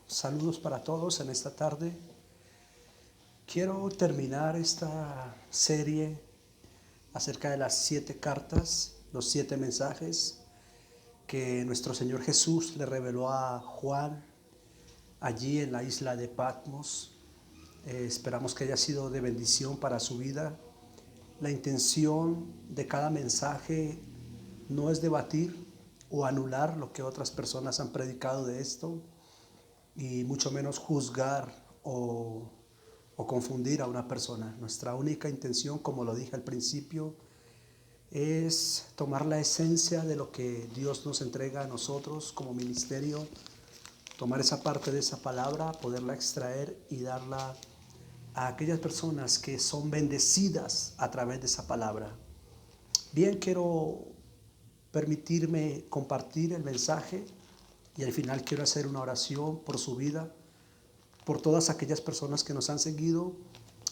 Saludos para todos en esta tarde. Quiero terminar esta serie acerca de las 7 cartas, los 7 mensajes que nuestro Señor Jesús le reveló a Juan allí en la isla de Patmos. Esperamos que haya sido de bendición para su vida. La intención de cada mensaje no es debatir o anular lo que otras personas han predicado de esto, y mucho menos juzgar o confundir a una persona. Nuestra única intención, como lo dije al principio, es tomar la esencia de lo que Dios nos entrega a nosotros como ministerio, tomar esa parte de esa palabra, poderla extraer y darla a aquellas personas que son bendecidas a través de esa palabra. Bien, quiero permitirme compartir el mensaje y al final quiero hacer una oración por su vida, por todas aquellas personas que nos han seguido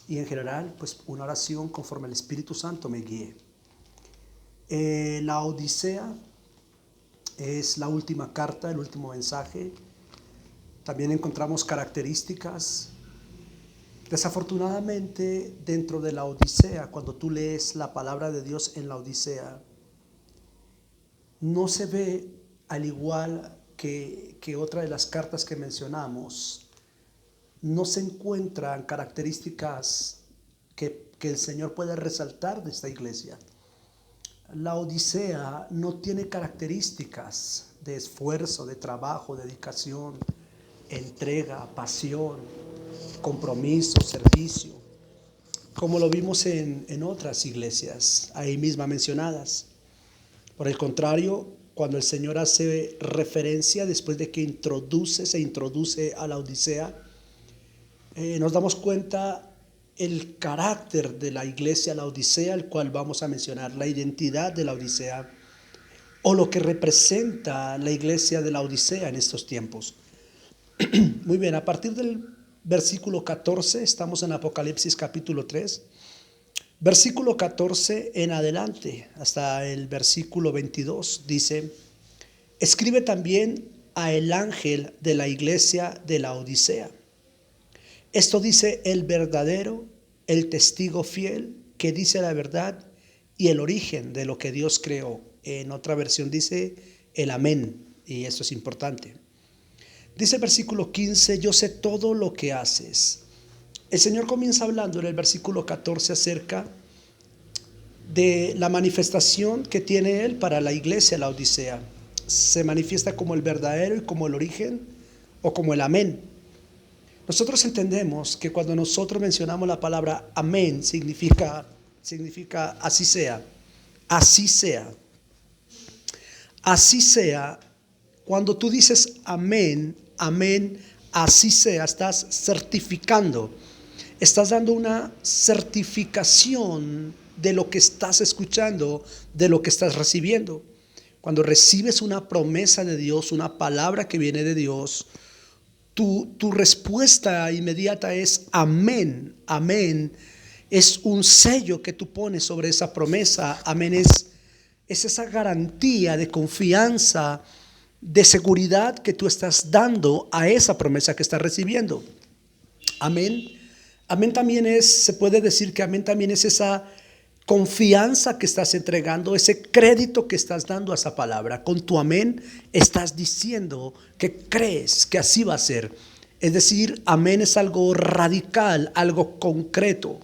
y en general pues una oración conforme el Espíritu Santo me guíe. La Odisea es la última carta, el último mensaje. También encontramos características. Desafortunadamente, dentro de la Odisea, cuando tú lees la palabra de Dios en la Odisea, no se ve, al igual que otra de las cartas que mencionamos, no se encuentran características que el Señor puede resaltar de esta iglesia. La Odisea no tiene características de esfuerzo, de trabajo, dedicación, entrega, pasión, compromiso, servicio, como lo vimos en otras iglesias ahí mismas mencionadas. Por el contrario, cuando el Señor hace referencia después de que se introduce a la Odisea, nos damos cuenta el carácter de la iglesia la Odisea, el cual vamos a mencionar, la identidad de la Odisea o lo que representa la iglesia de la Odisea en estos tiempos. Muy bien, a partir del versículo 14, estamos en Apocalipsis capítulo 3, versículo 14 en adelante hasta el versículo 22 dice: escribe también a el ángel de la iglesia de la Odisea. Esto dice el verdadero, el testigo fiel, que dice la verdad y el origen de lo que Dios creó. En otra versión dice el amén, y esto es importante. Dice el versículo 15, yo sé todo lo que haces. El Señor comienza hablando en el versículo 14 acerca de la manifestación que tiene Él para la iglesia, la Odisea. Se manifiesta como el verdadero y como el origen o como el amén. Nosotros entendemos que cuando nosotros mencionamos la palabra amén, significa así sea, así sea. Así sea, cuando tú dices amén, amén, así sea, estás certificando, estás dando una certificación de lo que estás escuchando, de lo que estás recibiendo. Cuando recibes una promesa de Dios, una palabra que viene de Dios, tu respuesta inmediata es amén, amén. Es un sello que tú pones sobre esa promesa. Amén es esa garantía de confianza, de seguridad que tú estás dando a esa promesa que estás recibiendo. Amén. Amén también se puede decir que amén también es esa confianza que estás entregando, ese crédito que estás dando a esa palabra. Con tu amén estás diciendo que crees que así va a ser. Es decir, amén es algo radical, algo concreto.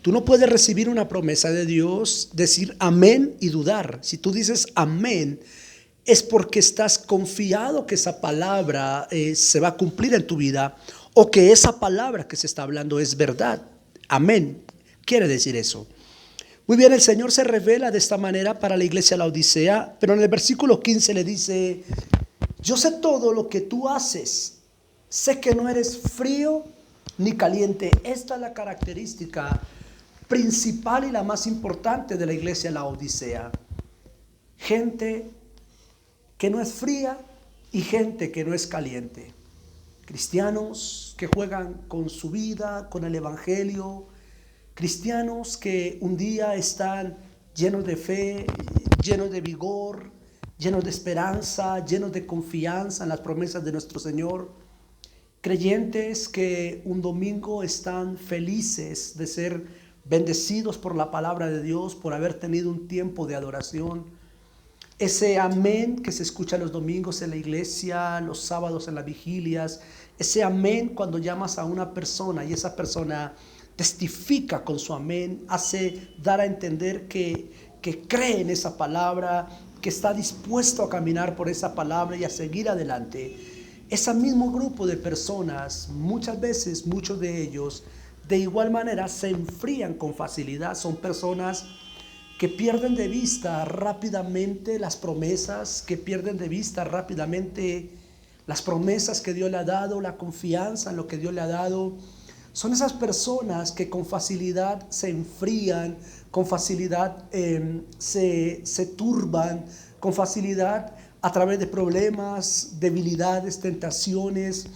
Tú no puedes recibir una promesa de Dios, decir amén y dudar. Si tú dices amén, es porque estás confiado que esa palabra se va a cumplir en tu vida, o que esa palabra que se está hablando es verdad. Amén quiere decir eso. Muy bien, el Señor se revela de esta manera para la iglesia de la Odisea, pero en el versículo 15 le dice: yo sé todo lo que tú haces, sé que no eres frío ni caliente. Esta es la característica principal y la más importante de la iglesia de la Odisea. Gente que no es fría y gente que no es caliente. Cristianos que juegan con su vida, con el evangelio. Cristianos que un día están llenos de fe, llenos de vigor, llenos de esperanza, llenos de confianza en las promesas de nuestro Señor. creyentes que un domingo están felices de ser bendecidos por la palabra de Dios, por haber tenido un tiempo de adoración. Ese amén que se escucha los domingos en la iglesia, los sábados en las vigilias, ese amén cuando llamas a una persona y esa persona testifica con su amén, hace dar a entender que cree en esa palabra, que está dispuesto a caminar por esa palabra y a seguir adelante. Ese mismo grupo de personas, muchas veces, muchos de ellos, de igual manera se enfrían con facilidad. Son personas que pierden de vista rápidamente las promesas, que pierden de vista rápidamente las promesas que Dios le ha dado, la confianza en lo que Dios le ha dado. Son esas personas que con facilidad se enfrían, con facilidad se turban, con facilidad a través de problemas, debilidades, tentaciones,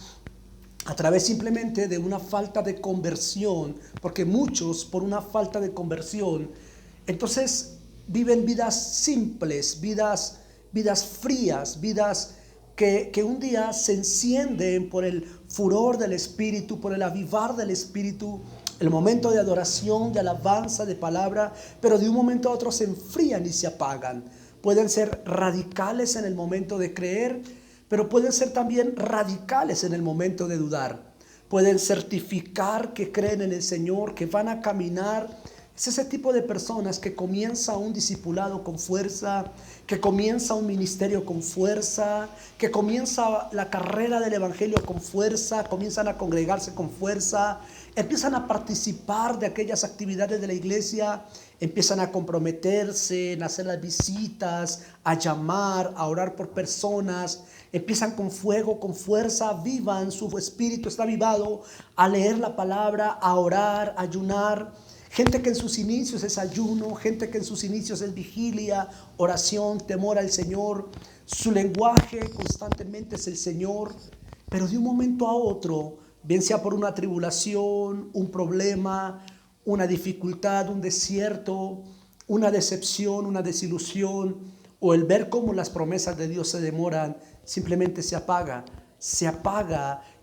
a través simplemente de una falta de conversión, porque muchos por una falta de conversión, entonces viven vidas simples, vidas frías, vidas que un día se encienden por el furor del Espíritu, por el avivar del Espíritu, el momento de adoración, de alabanza, de palabra, pero de un momento a otro se enfrían y se apagan. Pueden ser radicales en el momento de creer, pero pueden ser también radicales en el momento de dudar. Pueden certificar que creen en el Señor, que van a caminar. Es ese tipo de personas que comienza un discipulado con fuerza, que comienza un ministerio con fuerza, que comienza la carrera del evangelio con fuerza, comienzan a congregarse con fuerza, empiezan a participar de aquellas actividades de la iglesia, empiezan a comprometerse en hacer las visitas, a llamar, a orar por personas, empiezan con fuego, con fuerza, vivan, su espíritu está avivado, a leer la palabra, a orar, a ayunar. Gente que en sus inicios es ayuno, gente que en sus inicios es vigilia, oración, temor al Señor. Su lenguaje constantemente es el Señor, pero de un momento a otro, bien sea por una tribulación, un problema, una dificultad, un desierto, una decepción, una desilusión, o el ver cómo las promesas de Dios se demoran, simplemente se apaga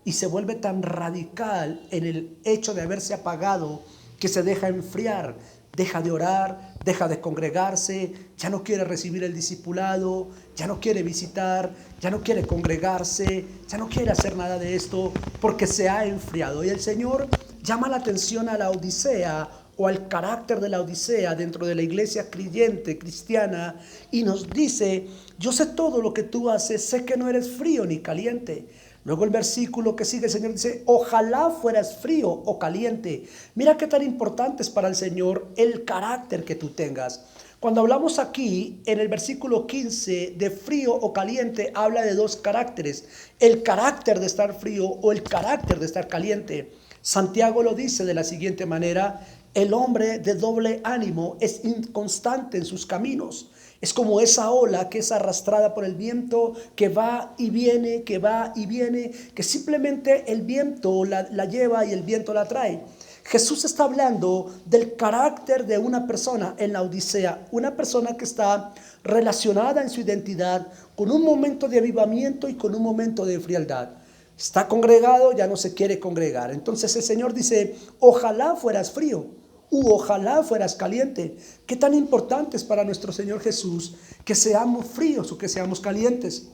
y se vuelve tan radical en el hecho de haberse apagado que se deja enfriar, deja de orar, deja de congregarse, ya no quiere recibir el discipulado, ya no quiere visitar, ya no quiere congregarse, ya no quiere hacer nada de esto porque se ha enfriado. Y el Señor llama la atención a la Odisea o al carácter de la Odisea dentro de la iglesia creyente, cristiana, y nos dice: yo sé todo lo que tú haces, sé que no eres frío ni caliente. Luego el versículo que sigue, el Señor dice: ojalá fueras frío o caliente. Mira qué tan importante es para el Señor el carácter que tú tengas. Cuando hablamos aquí en el versículo 15 de frío o caliente, habla de dos caracteres: el carácter de estar frío o el carácter de estar caliente. Santiago lo dice de la siguiente manera: el hombre de doble ánimo es inconstante en sus caminos. Es como esa ola que es arrastrada por el viento, que va y viene, que va y viene, que simplemente el viento la lleva y el viento la trae. Jesús está hablando del carácter de una persona en la Odisea, una persona que está relacionada en su identidad con un momento de avivamiento y con un momento de frialdad. Está congregado, ya no se quiere congregar. Entonces el Señor dice: ojalá fueras frío, ojalá fueras caliente. Qué tan importante es para nuestro Señor Jesús que seamos fríos o que seamos calientes.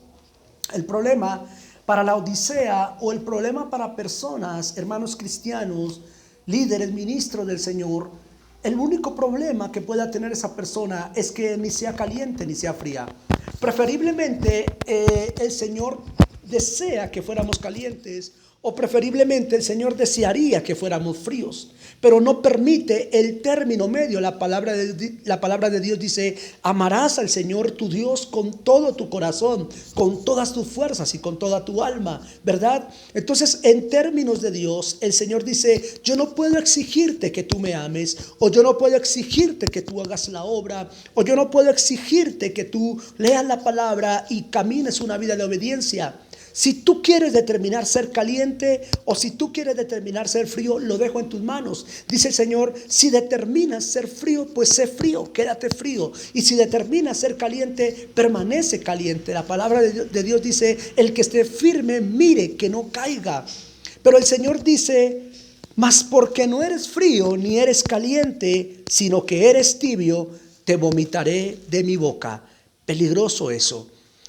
El problema para la Odisea, o el problema para personas, hermanos cristianos, líderes, ministros del Señor, el único problema que pueda tener esa persona es que ni sea caliente ni sea fría. Preferiblemente el Señor desea que fuéramos calientes, o preferiblemente el Señor desearía que fuéramos fríos, pero no permite el término medio. La palabra de Dios dice: amarás al Señor tu Dios con todo tu corazón, con todas tus fuerzas y con toda tu alma, ¿verdad? Entonces, en términos de Dios, el Señor dice: yo no puedo exigirte que tú me ames, o yo no puedo exigirte que tú hagas la obra, o yo no puedo exigirte que tú leas la palabra y camines una vida de obediencia. Si tú quieres determinar ser caliente o si tú quieres determinar ser frío, lo dejo en tus manos. Dice el Señor: si determinas ser frío, pues sé frío, quédate frío. Y si determinas ser caliente, permanece caliente. La palabra de Dios dice: el que esté firme, mire que no caiga. Pero el Señor dice: mas porque no eres frío ni eres caliente, sino que eres tibio, te vomitaré de mi boca. Peligroso eso.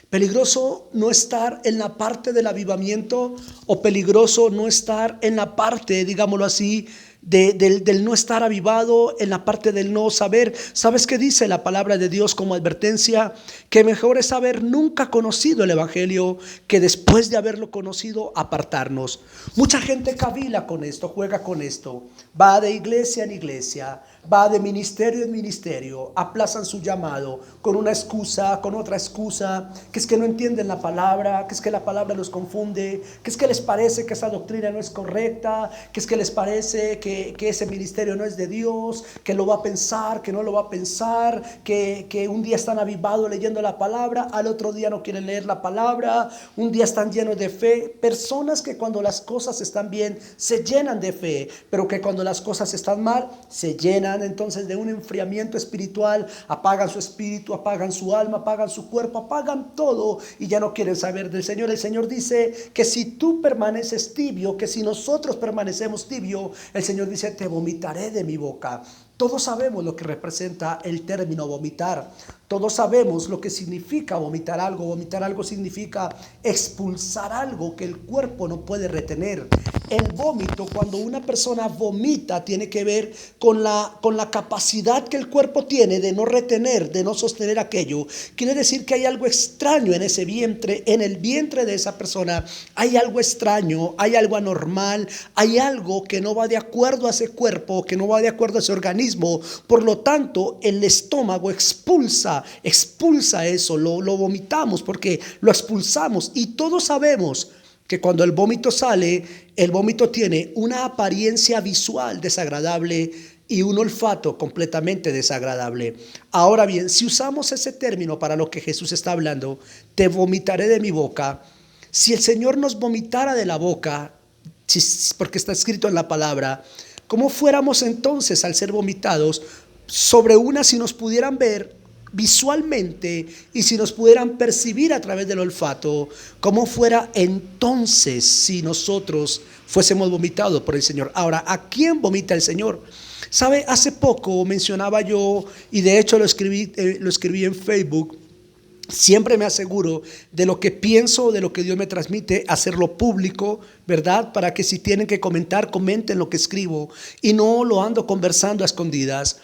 Peligroso no estar en la parte del avivamiento, o peligroso no estar en la parte, digámoslo así, del no estar avivado, en la parte del no saber. ¿Sabes qué dice la palabra de Dios como advertencia? Que mejor es haber nunca conocido el evangelio que después de haberlo conocido apartarnos. Mucha gente cavila con esto, juega con esto, va de iglesia en iglesia, va de ministerio en ministerio, aplazan su llamado con una excusa, con otra excusa, que es que no entienden la palabra, que es que la palabra los confunde, que es que les parece que esa doctrina no es correcta, que es que les parece que ese ministerio no es de Dios, que lo va a pensar, que no lo va a pensar, que un día están avivados leyendo la palabra, al otro día no quieren leer la palabra, un día están llenos de fe. Personas que cuando las cosas están bien se llenan de fe, pero que cuando las cosas están mal se llenan entonces de un enfriamiento espiritual, apagan su espíritu, apagan su alma, apagan su cuerpo, apagan todo y ya no quieren saber del Señor. El Señor dice que si tú permaneces tibio, que si nosotros permanecemos tibio, el Señor dice: te vomitaré de mi boca. Todos sabemos lo que representa el término vomitar. Todos sabemos lo que significa vomitar algo. Vomitar algo significa expulsar algo que el cuerpo no puede retener. El vómito, cuando una persona vomita, tiene que ver con la capacidad que el cuerpo tiene de no retener, de no sostener aquello. Quiere decir que hay algo extraño en ese vientre, en el vientre de esa persona. Hay algo extraño, hay algo anormal, hay algo que no va de acuerdo a ese cuerpo, que no va de acuerdo a ese organismo. Por lo tanto, el estómago expulsa eso, lo vomitamos porque lo expulsamos. Y todos sabemos que cuando el vómito sale, el vómito tiene una apariencia visual desagradable y un olfato completamente desagradable. Ahora bien, si usamos ese término para lo que Jesús está hablando, te vomitaré de mi boca. Si el Señor nos vomitara de la boca, porque está escrito en la palabra, ¿cómo fuéramos entonces al ser vomitados sobre una, si nos pudieran ver visualmente y si nos pudieran percibir a través del olfato? ¿Cómo fuera entonces si nosotros fuésemos vomitados por el Señor? Ahora, ¿a quién vomita el Señor? ¿Sabe? Hace poco mencionaba yo, y de hecho lo escribí en Facebook. Siempre me aseguro de lo que pienso, de lo que Dios me transmite, hacerlo público, ¿verdad? Para que si tienen que comentar, comenten lo que escribo y no lo ando conversando a escondidas.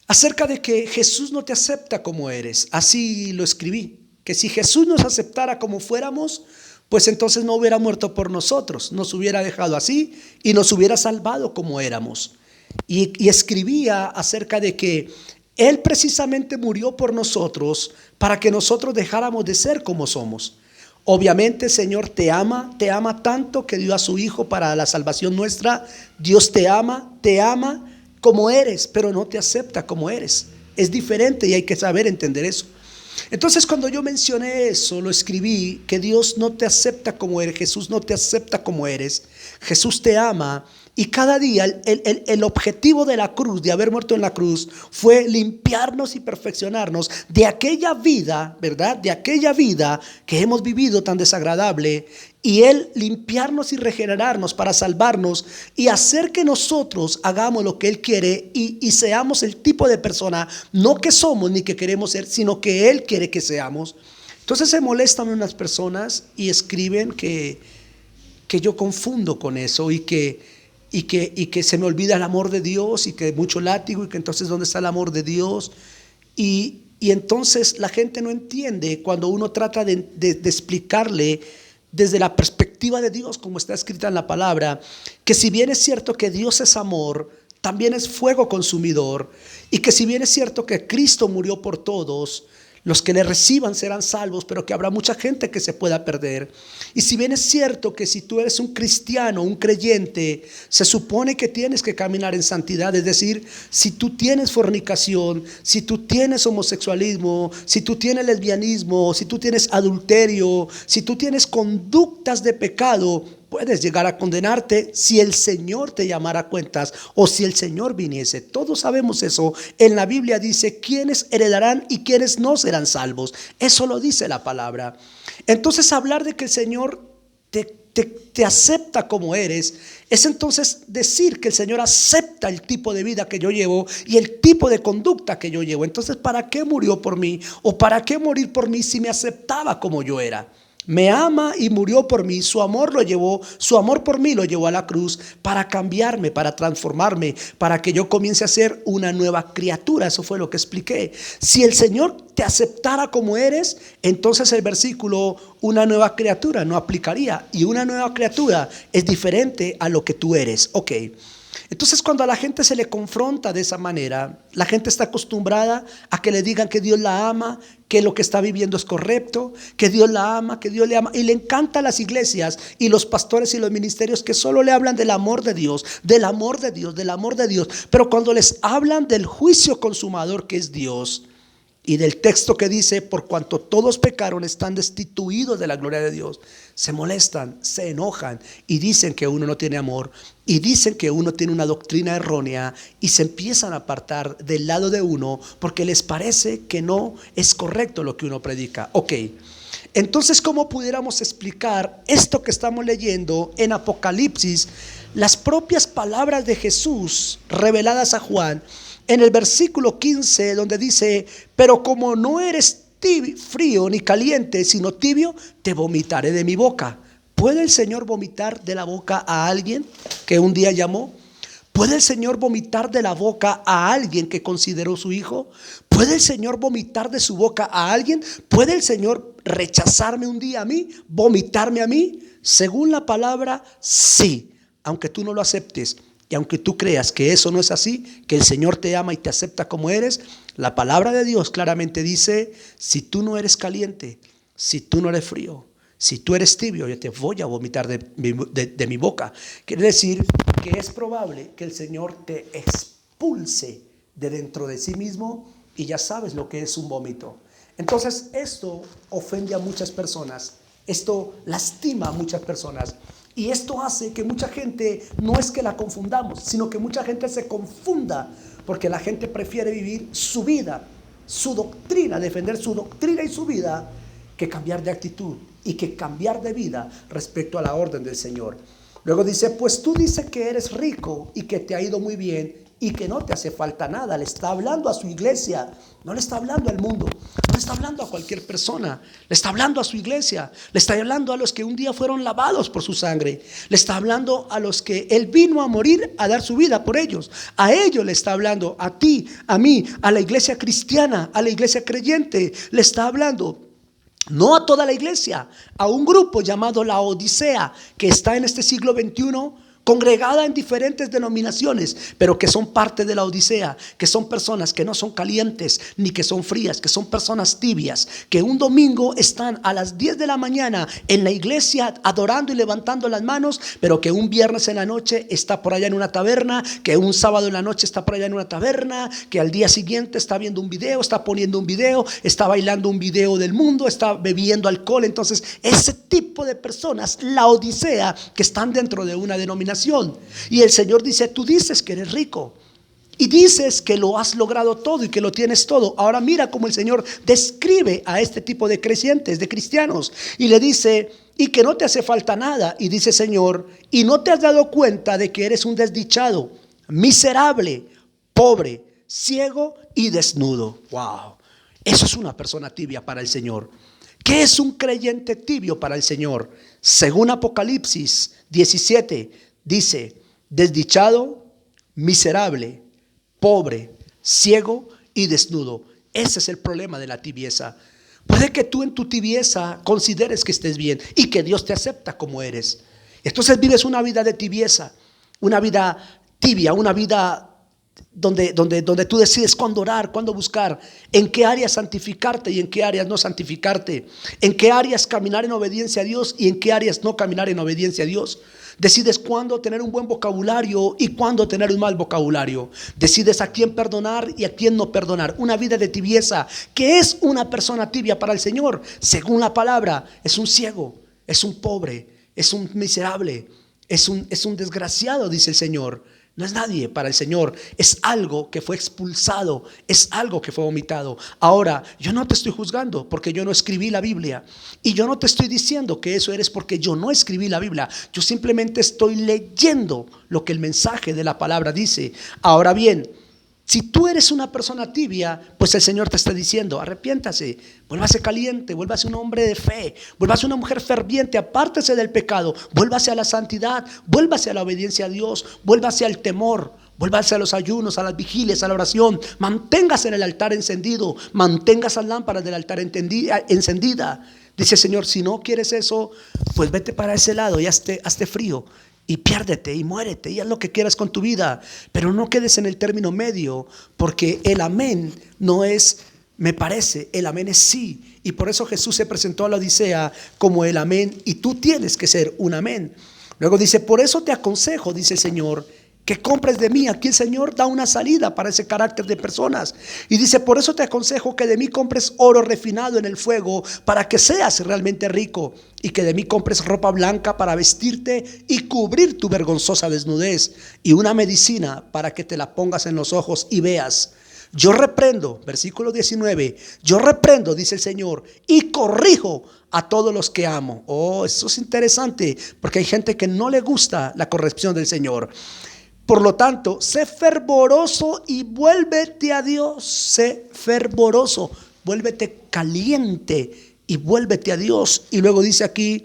Acerca de que Jesús no te acepta como eres. Así lo escribí, que si Jesús nos aceptara como fuéramos, pues entonces no hubiera muerto por nosotros, nos hubiera dejado así y nos hubiera salvado como éramos. Y escribía acerca de que Él precisamente murió por nosotros para que nosotros dejáramos de ser como somos. Obviamente, Señor te ama tanto que dio a su Hijo para la salvación nuestra. Dios te ama como eres, pero no te acepta como eres. Es diferente y hay que saber entender eso. Entonces, cuando yo mencioné eso, lo escribí, que Dios no te acepta como eres, Jesús no te acepta como eres, Jesús te ama. Y cada día el objetivo de la cruz, de haber muerto en la cruz, fue limpiarnos y perfeccionarnos de aquella vida, ¿verdad? De aquella vida que hemos vivido tan desagradable. Y Él limpiarnos y regenerarnos para salvarnos y hacer que nosotros hagamos lo que Él quiere y seamos el tipo de persona, no que somos ni que queremos ser, sino que Él quiere que seamos. Entonces se molestan unas personas y escriben que yo confundo con eso y que se me olvida el amor de Dios y que mucho látigo y que entonces ¿dónde está el amor de Dios? Y entonces la gente no entiende cuando uno trata de explicarle desde la perspectiva de Dios, como está escrita en la palabra, que si bien es cierto que Dios es amor, también es fuego consumidor, y que si bien es cierto que Cristo murió por todos, los que le reciban serán salvos, pero que habrá mucha gente que se pueda perder. Y si bien es cierto que si tú eres un cristiano, un creyente, se supone que tienes que caminar en santidad, es decir, si tú tienes fornicación, si tú tienes homosexualismo, si tú tienes lesbianismo, si tú tienes adulterio, si tú tienes conductas de pecado, puedes llegar a condenarte si el Señor te llamara a cuentas o si el Señor viniese. Todos sabemos eso. En la Biblia dice quiénes heredarán y quiénes no serán salvos. Eso lo dice la palabra. Entonces hablar de que el Señor te acepta como eres, es entonces decir que el Señor acepta el tipo de vida que yo llevo y el tipo de conducta que yo llevo. Entonces, ¿para qué murió por mí? ¿O para qué morir por mí si me aceptaba como yo era? Me ama y murió por mí. Su amor por mí lo llevó a la cruz para cambiarme, para transformarme, para que yo comience a ser una nueva criatura. Eso fue lo que expliqué. Si el Señor te aceptara como eres, entonces el versículo una nueva criatura no aplicaría. Y una nueva criatura es diferente a lo que tú eres. Ok. Entonces, cuando a la gente se le confronta de esa manera, la gente está acostumbrada a que le digan que Dios la ama, que lo que está viviendo es correcto, que Dios la ama, que Dios le ama. Y le encantan las iglesias y los pastores y los ministerios que solo le hablan del amor de Dios, del amor de Dios, del amor de Dios. Pero cuando les hablan del juicio consumador que es Dios, y del texto que dice, por cuanto todos pecaron, están destituidos de la gloria de Dios, se molestan, se enojan y dicen que uno no tiene amor y dicen que uno tiene una doctrina errónea y se empiezan a apartar del lado de uno porque les parece que no es correcto lo que uno predica. Ok, entonces, ¿cómo pudiéramos explicar esto que estamos leyendo en Apocalipsis? Las propias palabras de Jesús reveladas a Juan en el versículo 15, donde dice, pero como no eres frío ni caliente, sino tibio, te vomitaré de mi boca. ¿Puede el Señor vomitar de la boca a alguien que un día llamó? ¿Puede el Señor vomitar de la boca a alguien que consideró su hijo? ¿Puede el Señor vomitar de su boca a alguien? ¿Puede el Señor rechazarme un día a mí? ¿Vomitarme a mí? Según la palabra, sí, aunque tú no lo aceptes. Y aunque tú creas que eso no es así, que el Señor te ama y te acepta como eres, la palabra de Dios claramente dice, si tú no eres caliente, si tú no eres frío, si tú eres tibio, yo te voy a vomitar de mi boca. Quiere decir que es probable que el Señor te expulse de dentro de sí mismo y ya sabes lo que es un vómito. Entonces esto ofende a muchas personas, esto lastima a muchas personas. Y esto hace que mucha gente, no es que la confundamos, sino que mucha gente se confunda, porque la gente prefiere vivir su vida, su doctrina, defender su doctrina y su vida, que cambiar de actitud y que cambiar de vida respecto a la orden del Señor. Luego dice, pues tú dices que eres rico y que te ha ido muy bien y que no te hace falta nada. Le está hablando a su iglesia, no le está hablando al mundo, no le está hablando a cualquier persona, le está hablando a su iglesia, le está hablando a los que un día fueron lavados por su sangre, le está hablando a los que Él vino a morir, a dar su vida por ellos. A ellos le está hablando, a ti, a mí, a la iglesia cristiana, a la iglesia creyente, le está hablando. No a toda la iglesia, a un grupo llamado la Odisea, que está en este siglo XXI, congregada en diferentes denominaciones, pero que son parte de la Odisea, que son personas que no son calientes ni que son frías, que son personas tibias, que un domingo están a las 10 de la mañana en la iglesia adorando y levantando las manos, pero que un viernes en la noche está por allá en una taberna, que un sábado en la noche está por allá en una taberna, que al día siguiente está viendo un video, está poniendo un video, está bailando un video del mundo, está bebiendo alcohol. Entonces, ese tipo de personas, la Odisea, que están dentro de una denominación. Y el Señor dice, tú dices que eres rico y dices que lo has logrado todo y que lo tienes todo. Ahora mira cómo el Señor describe a este tipo de creyentes, de cristianos, y le dice, y que no te hace falta nada. Y dice, Señor, y no te has dado cuenta de que eres un desdichado, miserable, pobre, ciego y desnudo. Wow, eso es una persona tibia para el Señor. ¿Qué es un creyente tibio para el Señor? Según Apocalipsis 17 dice, desdichado, miserable, pobre, ciego y desnudo. Ese es el problema de la tibieza. Puede que tú en tu tibieza consideres que estés bien y que Dios te acepta como eres. Entonces vives una vida de tibieza, una vida tibia, una vida donde tú decides cuándo orar, cuándo buscar, en qué áreas santificarte y en qué áreas no santificarte, en qué áreas caminar en obediencia a Dios y en qué áreas no caminar en obediencia a Dios. Decides cuándo tener un buen vocabulario y cuándo tener un mal vocabulario. Decides a quién perdonar y a quién no perdonar. Una vida de tibieza. ¿Qué es una persona tibia para el Señor? Según la palabra, es un ciego, es un pobre, es un miserable, es un desgraciado, dice el Señor. No es nadie para el Señor, es algo que fue expulsado, es algo que fue vomitado. Ahora, yo no te estoy juzgando porque yo no escribí la Biblia, y yo no te estoy diciendo que eso eres porque yo no escribí la Biblia. Yo simplemente estoy leyendo lo que el mensaje de la palabra dice. Ahora bien, si tú eres una persona tibia, pues el Señor te está diciendo: arrepiéntase, vuélvase caliente, vuélvase un hombre de fe, vuélvase una mujer ferviente, apártese del pecado, vuélvase a la santidad, vuélvase a la obediencia a Dios, vuélvase al temor, vuélvase a los ayunos, a las vigilias, a la oración. Manténgase en el altar encendido, mantenga esas lámparas del altar encendida. Dice el Señor: si no quieres eso, pues vete para ese lado y hazte frío, y piérdete y muérete y haz lo que quieras con tu vida, pero no quedes en el término medio, porque el amén no es me parece, el amén es sí. Y por eso Jesús se presentó a la Odisea como el amén, y tú tienes que ser un amén. Luego dice: por eso te aconsejo, dice el Señor, que compres de mí. Aquí el Señor da una salida para ese carácter de personas, y dice: por eso te aconsejo que de mí compres oro refinado en el fuego, para que seas realmente rico, y que de mí compres ropa blanca para vestirte y cubrir tu vergonzosa desnudez, y una medicina para que te la pongas en los ojos y veas. Yo reprendo, versículo 19, yo reprendo, dice el Señor, y corrijo a todos los que amo. Oh, eso es interesante, porque hay gente que no le gusta la corrección del Señor. Por lo tanto, sé fervoroso y vuélvete a Dios. Sé fervoroso, vuélvete caliente y vuélvete a Dios. Y luego dice aquí: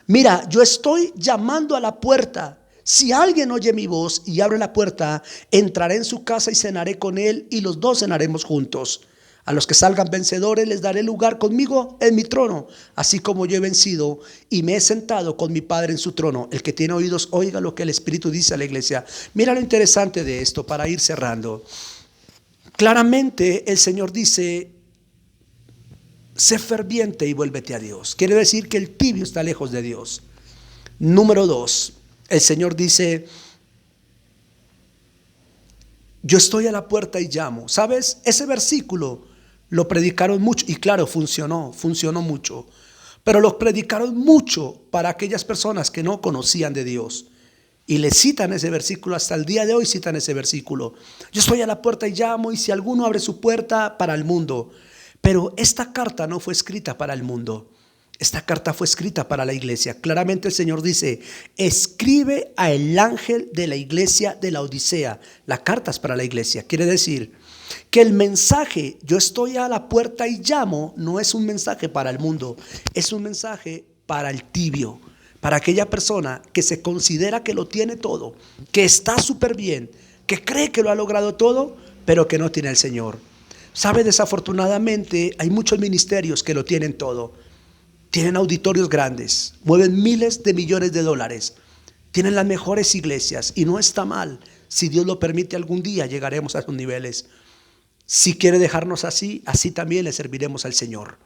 mira, yo estoy llamando a la puerta. Si alguien oye mi voz y abre la puerta, entraré en su casa y cenaré con él, y los dos cenaremos juntos. A los que salgan vencedores les daré lugar conmigo en mi trono, así como yo he vencido y me he sentado con mi Padre en su trono. El que tiene oídos, oiga lo que el Espíritu dice a la iglesia. Mira lo interesante de esto para ir cerrando. Claramente el Señor dice: sé ferviente y vuélvete a Dios. Quiere decir que el tibio está lejos de Dios. Número 2, el Señor dice: yo estoy a la puerta y llamo. ¿Sabes? Ese versículo lo predicaron mucho, y claro, funcionó mucho, pero lo predicaron mucho para aquellas personas que no conocían de Dios, y le citan ese versículo. Hasta el día de hoy citan ese versículo: yo estoy a la puerta y llamo, y si alguno abre su puerta, para el mundo. Pero esta carta no fue escrita para el mundo, esta carta fue escrita para la iglesia. Claramente el Señor dice: escribe al ángel de la iglesia de la Odisea. La carta es para la iglesia. Quiere decir que el mensaje yo estoy a la puerta y llamo no es un mensaje para el mundo, es un mensaje para el tibio, para aquella persona que se considera que lo tiene todo, que está súper bien, que cree que lo ha logrado todo, pero que no tiene al Señor. Sabe, desafortunadamente hay muchos ministerios que lo tienen todo. Tienen auditorios grandes, mueven miles de millones de dólares, tienen las mejores iglesias, y no está mal. Si Dios lo permite, algún día llegaremos a esos niveles. Si quiere dejarnos así, así también le serviremos al Señor.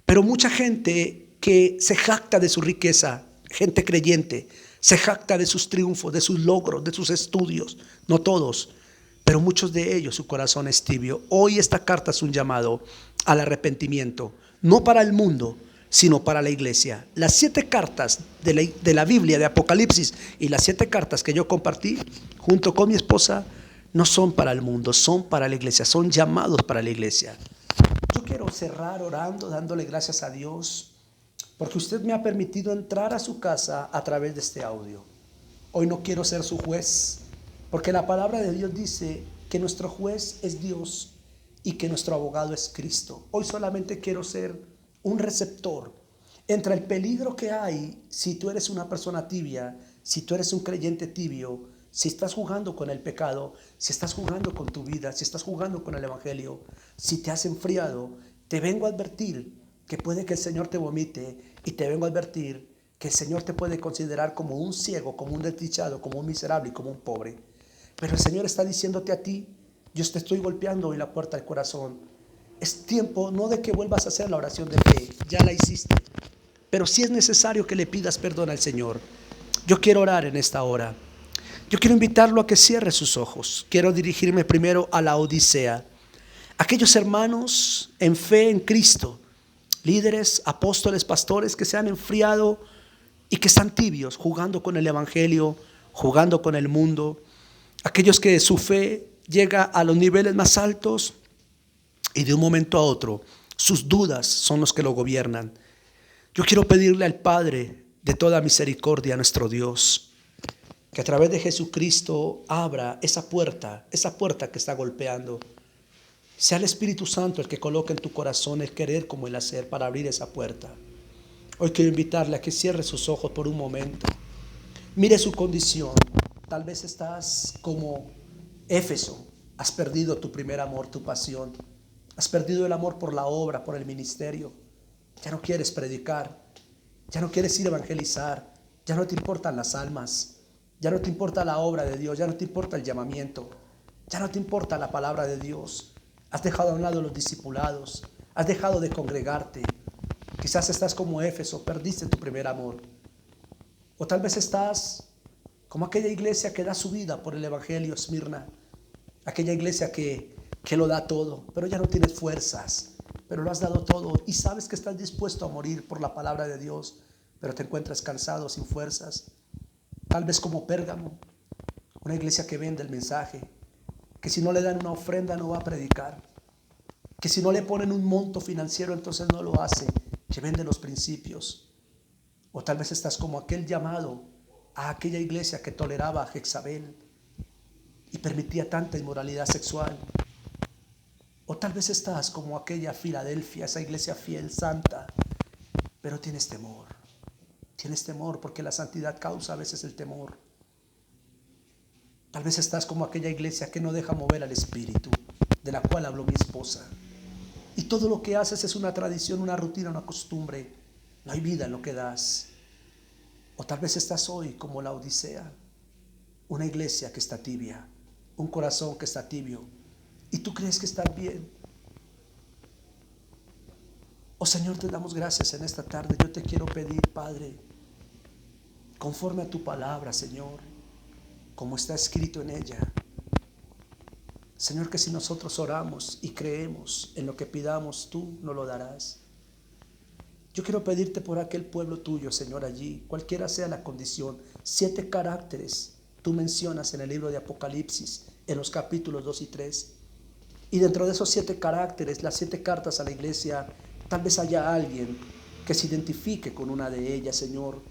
Pero mucha gente que se jacta de su riqueza, gente creyente, se jacta de sus triunfos, de sus logros, de sus estudios. No todos, pero muchos de ellos, su corazón es tibio. Hoy esta carta es un llamado al arrepentimiento, no para el mundo, sino para la iglesia. Las 7 cartas de la Biblia, de Apocalipsis, y las 7 cartas que yo compartí junto con mi esposa, no son para el mundo, son para la iglesia, son llamados para la iglesia. Yo quiero cerrar orando, dándole gracias a Dios, porque usted me ha permitido entrar a su casa a través de este audio. Hoy no quiero ser su juez, porque la palabra de Dios dice que nuestro juez es Dios y que nuestro abogado es Cristo. Hoy solamente quiero ser un receptor entre el peligro que hay si tú eres una persona tibia, si tú eres un creyente tibio, si estás jugando con el pecado, si estás jugando con tu vida, si estás jugando con el evangelio, si te has enfriado. Te vengo a advertir que puede que el Señor te vomite, y te vengo a advertir que el Señor te puede considerar como un ciego, como un desdichado, como un miserable y como un pobre. Pero el Señor está diciéndote a ti: yo te estoy golpeando hoy la puerta del corazón. Es tiempo no de que vuelvas a hacer la oración de fe, ya la hiciste, pero sí es necesario que le pidas perdón al Señor. Yo quiero orar en esta hora. Yo quiero invitarlo a que cierre sus ojos. Quiero dirigirme primero a la Odisea. Aquellos hermanos en fe en Cristo, líderes, apóstoles, pastores que se han enfriado y que están tibios, jugando con el evangelio, jugando con el mundo. Aquellos que su fe llega a los niveles más altos y de un momento a otro sus dudas son los que lo gobiernan. Yo quiero pedirle al Padre de toda misericordia, a nuestro Dios, que a través de Jesucristo abra esa puerta que está golpeando. Sea el Espíritu Santo el que coloque en tu corazón el querer como el hacer para abrir esa puerta. Hoy quiero invitarle a que cierre sus ojos por un momento. Mire su condición. Tal vez estás como Éfeso. Has perdido tu primer amor, tu pasión. Has perdido el amor por la obra, por el ministerio. Ya no quieres predicar. Ya no quieres ir a evangelizar. Ya no te importan las almas. Ya no te importa la obra de Dios. Ya no te importa el llamamiento. Ya no te importa la palabra de Dios. Has dejado a un lado los discipulados. Has dejado de congregarte. Quizás estás como Éfeso, perdiste tu primer amor. O tal vez estás como aquella iglesia que da su vida por el evangelio, Esmirna. Aquella iglesia que lo da todo, pero ya no tienes fuerzas, pero lo has dado todo y sabes que estás dispuesto a morir por la palabra de Dios, pero te encuentras cansado, sin fuerzas. Tal vez como Pérgamo, una iglesia que vende el mensaje, que si no le dan una ofrenda no va a predicar, que si no le ponen un monto financiero entonces no lo hace, que vende los principios. O tal vez estás como aquel llamado a aquella iglesia que toleraba a Jezabel y permitía tanta inmoralidad sexual. O tal vez estás como aquella Filadelfia, esa iglesia fiel, santa, pero tienes temor. Tienes temor porque la santidad causa a veces el temor. Tal vez estás como aquella iglesia que no deja mover al Espíritu, de la cual habló mi esposa. Y todo lo que haces es una tradición, una rutina, una costumbre. No hay vida en lo que das. O tal vez estás hoy como la Odisea, una iglesia que está tibia, un corazón que está tibio, y tú crees que estás bien. Oh Señor, te damos gracias en esta tarde. Yo te quiero pedir, Padre, conforme a tu palabra, Señor, como está escrito en ella, Señor, que si nosotros oramos y creemos en lo que pidamos, tú nos lo darás. Yo quiero pedirte por aquel pueblo tuyo, Señor, allí, cualquiera sea la condición. 7 caracteres tú mencionas en el libro de Apocalipsis, en los capítulos 2 y 3. Y dentro de esos 7 caracteres, las 7 cartas a la iglesia, tal vez haya alguien que se identifique con una de ellas, Señor.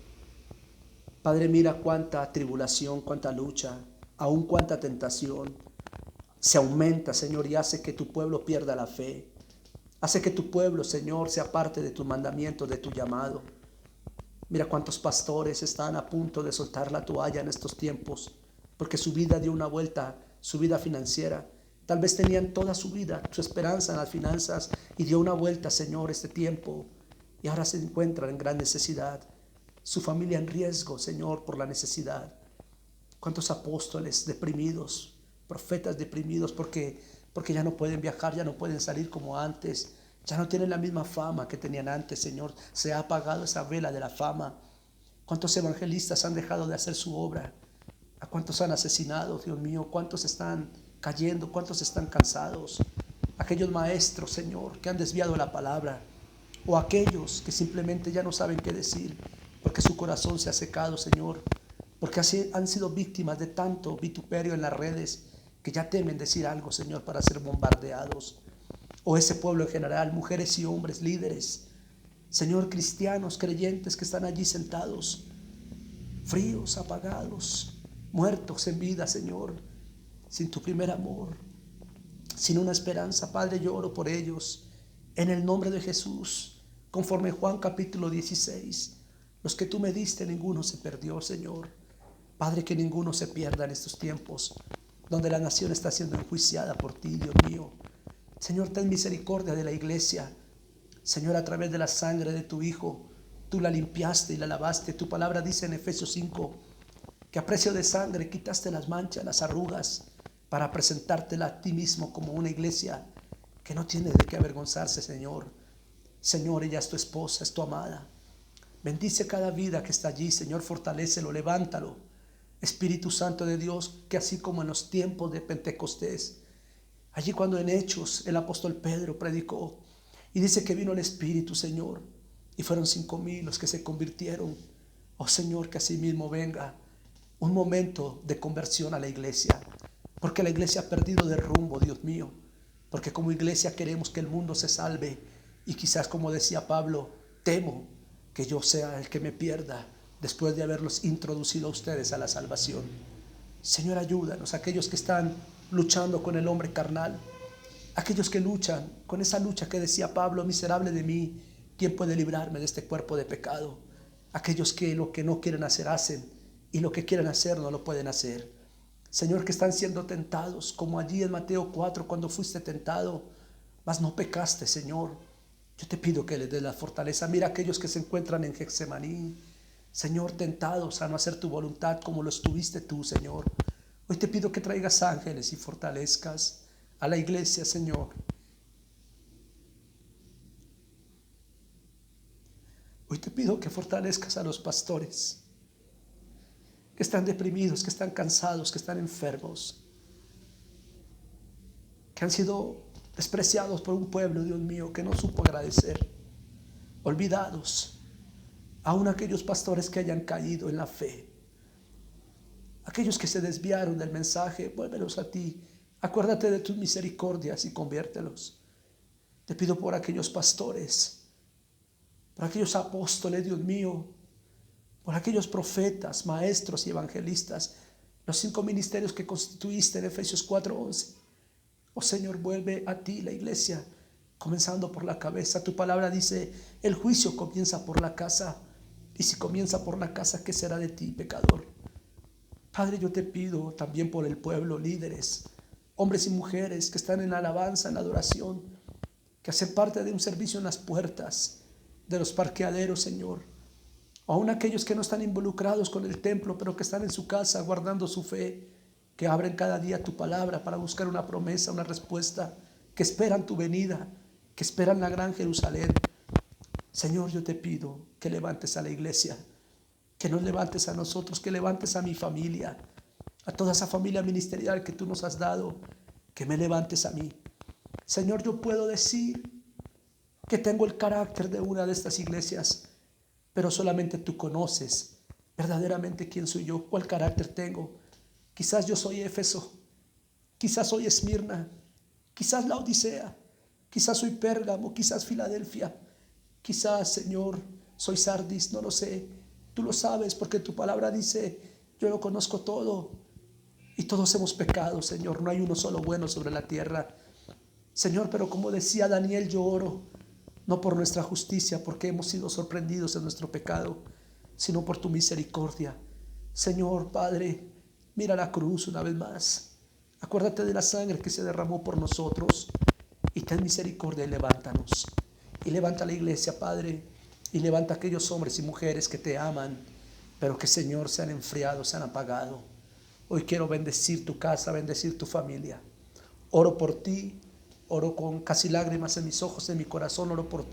Padre, mira cuánta tribulación, cuánta lucha, aún cuánta tentación se aumenta, Señor, y hace que tu pueblo pierda la fe. Hace que tu pueblo, Señor, se aparte de tus mandamientos, de tu llamado. Mira cuántos pastores están a punto de soltar la toalla en estos tiempos, porque su vida dio una vuelta, su vida financiera. Tal vez tenían toda su vida, su esperanza en las finanzas, y dio una vuelta, Señor, este tiempo. Y ahora se encuentran en gran necesidad. Su familia en riesgo, Señor, por la necesidad. Cuántos apóstoles deprimidos, profetas deprimidos porque ya no pueden viajar, ya no pueden salir como antes, ya no tienen la misma fama que tenían antes, Señor. Se ha apagado esa vela de la fama. ¿Cuántos evangelistas han dejado de hacer su obra? ¿A cuántos han asesinado, Dios mío? ¿Cuántos están cayendo? ¿Cuántos están cansados? Aquellos maestros, Señor, que han desviado la palabra, o aquellos que simplemente ya no saben qué decir porque su corazón se ha secado, Señor, porque así han sido víctimas de tanto vituperio en las redes que ya temen decir algo, Señor, para ser bombardeados. O ese pueblo en general, mujeres y hombres, líderes, Señor, cristianos, creyentes que están allí sentados, fríos, apagados, muertos en vida, Señor, sin tu primer amor, sin una esperanza. Padre, yo oro por ellos en el nombre de Jesús, conforme Juan capítulo 16. Los que tú me diste, ninguno se perdió, Señor. Padre, que ninguno se pierda en estos tiempos donde la nación está siendo enjuiciada por ti, Dios mío. Señor, ten misericordia de la iglesia. Señor, a través de la sangre de tu Hijo, tú la limpiaste y la lavaste. Tu palabra dice en Efesios 5 que a precio de sangre quitaste las manchas, las arrugas, para presentártela a ti mismo como una iglesia que no tiene de qué avergonzarse, Señor. Señor, ella es tu esposa, es tu amada. Bendice cada vida que está allí, Señor, fortalécelo, levántalo. Espíritu Santo de Dios, que así como en los tiempos de Pentecostés, allí cuando en Hechos el apóstol Pedro predicó y dice que vino el Espíritu, Señor, y fueron 5,000 los que se convirtieron. Oh Señor, que así mismo venga un momento de conversión a la iglesia. porque la iglesia ha perdido de rumbo, Dios mío, porque como iglesia queremos que el mundo se salve y quizás, como decía Pablo, temo que yo sea el que me pierda después de haberlos introducido a ustedes a la salvación. Señor, ayúdanos, aquellos que están luchando con el hombre carnal, aquellos que luchan con esa lucha que decía Pablo, miserable de mí, ¿quién puede librarme de este cuerpo de pecado? Aquellos que lo que no quieren hacer hacen, y lo que quieren hacer no lo pueden hacer. Señor, que están siendo tentados, como allí en Mateo 4, cuando fuiste tentado, mas no pecaste, Señor. Yo te pido que les des la fortaleza. Mira aquellos que se encuentran en Getsemaní, Señor, tentados a no hacer tu voluntad como lo estuviste tú, Señor. Hoy te pido que traigas ángeles y fortalezcas a la iglesia, Señor. Hoy te pido que fortalezcas a los pastores que están deprimidos, que están cansados, que están enfermos, que han sido despreciados por un pueblo, Dios mío, que no supo agradecer, olvidados. Aún aquellos pastores que hayan caído en la fe, aquellos que se desviaron del mensaje, vuélvelos a ti. Acuérdate de tus misericordias y conviértelos. Te pido por aquellos pastores, por aquellos apóstoles, Dios mío, por aquellos profetas, maestros y evangelistas, los 5 ministerios que constituiste en Efesios 4:11. Oh Señor, vuelve a ti la iglesia, comenzando por la cabeza. Tu palabra dice, el juicio comienza por la casa. Y si comienza por la casa, ¿qué será de ti, pecador? Padre, yo te pido también por el pueblo, líderes, hombres y mujeres que están en la alabanza, en la adoración, que hacen parte de un servicio en las puertas de los parqueaderos, Señor. O aún aquellos que no están involucrados con el templo, pero que están en su casa guardando su fe, que abren cada día tu palabra para buscar una promesa, una respuesta, que esperan tu venida, que esperan la gran Jerusalén. Señor, yo te pido que levantes a la iglesia, que nos levantes a nosotros, que levantes a mi familia, a toda esa familia ministerial que tú nos has dado, que me levantes a mí. Señor, yo puedo decir que tengo el carácter de una de estas iglesias, pero solamente tú conoces verdaderamente quién soy yo, cuál carácter tengo. Quizás yo soy Éfeso, quizás soy Esmirna, quizás la Odisea, quizás soy Pérgamo, quizás Filadelfia, quizás, Señor, soy Sardis, no lo sé. Tú lo sabes porque tu palabra dice, yo lo conozco todo y todos hemos pecado, Señor. No hay uno solo bueno sobre la tierra, Señor, pero como decía Daniel, yo oro no por nuestra justicia, porque hemos sido sorprendidos en nuestro pecado, sino por tu misericordia. Señor, Padre, mira la cruz una vez más. Acuérdate de la sangre que se derramó por nosotros y ten misericordia y levántanos. Y levanta la iglesia, Padre, y levanta a aquellos hombres y mujeres que te aman, pero que, Señor, se han enfriado, se han apagado. Hoy quiero bendecir tu casa, bendecir tu familia. Oro por ti, oro con casi lágrimas en mis ojos, en mi corazón, oro por ti.